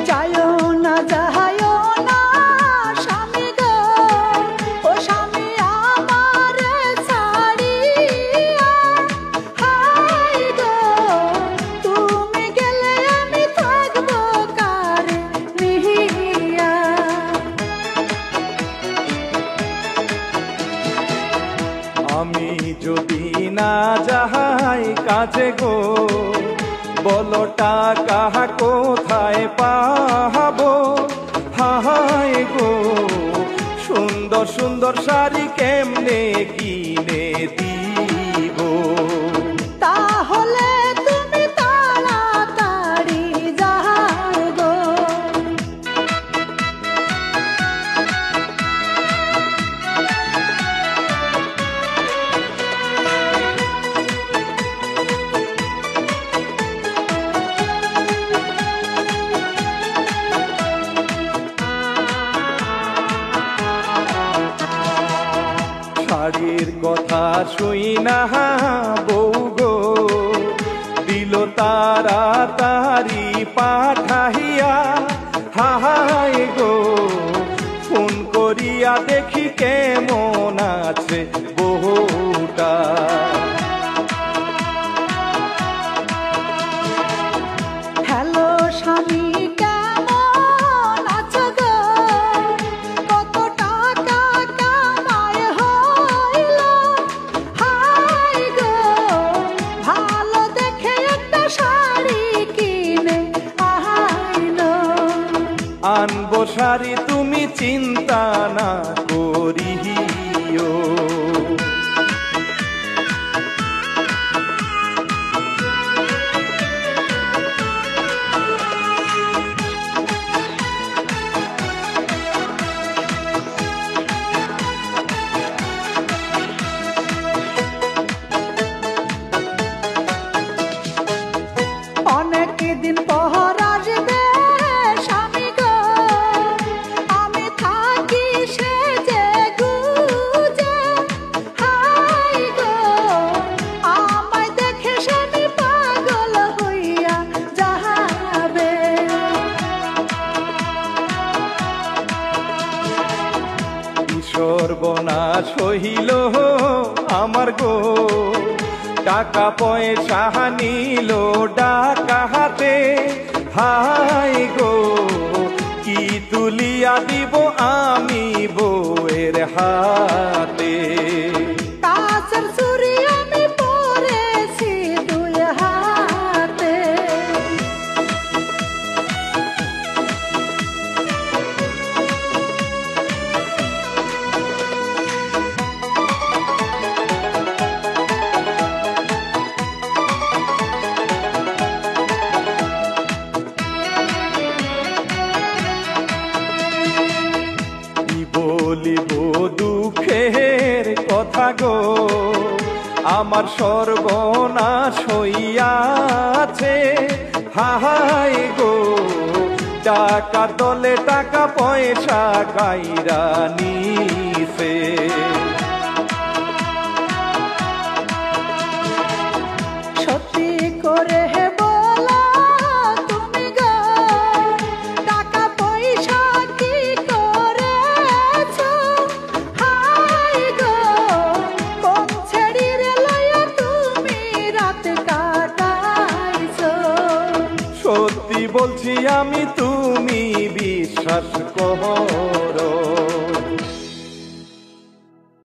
যায়ও না যায়ও না স্বামী গো, ও স্বামী আমারে ছাড়িয়া, হায় গো তুমি গেলে আমি থাকবো কারে নিহিয়া। আমি যদি না যাই কাজে গো, বলো টাকা কোথায় পাবো? হায় গো সুন্দর সুন্দর শাড়ি কেমনে কিনে দিব? তাহলে তুমি তাড়াতাড়ি যাও গো। শাড়ির কথা শুই না বউ গো, দিল তাড়াতাড়ি পাঠাইয়া, হায় গো ফোন করিয়া দেখি কেমন আছে বহুটা। হ্যালো স্বামী কেমন আছো গো, কত টাকা কামাই হইল, হায় গো ভালো দেখে একটা শাড়ি কিনে আইলো। আনবো শাড়ি তুমি চিন্তা না করিও। অনেক দিন পর আসবে স্বামী গো, আমি থাকি সেজে গুজে, হায় গো আমায় দেখে স্বামী পাগল হইয়া যাবে। সর্বনাশ হইল আমার গো, টাকা পয়সা নিল ডাকা হাতে, হায় গো কি তুলিয়া দিব আমি বউয়ের হাতে? কাছের চুড়ি আমি পরেছি দুই হাতে। বলিব দুঃখের কথা গো, আমার সর্বনাশ হইয়াছে, হায় গো টাকা দলে টাকা পয়সা কাইরা নিছে। সত্যি করে বলো তুমি গো, টাকা পয়সা কি করেছো, হায় গো কোন ছেড়িরে লইয়া তুমি রাত কাটাইছো? সত্যি বলছি আমি, তুমি বিশ্বাস করো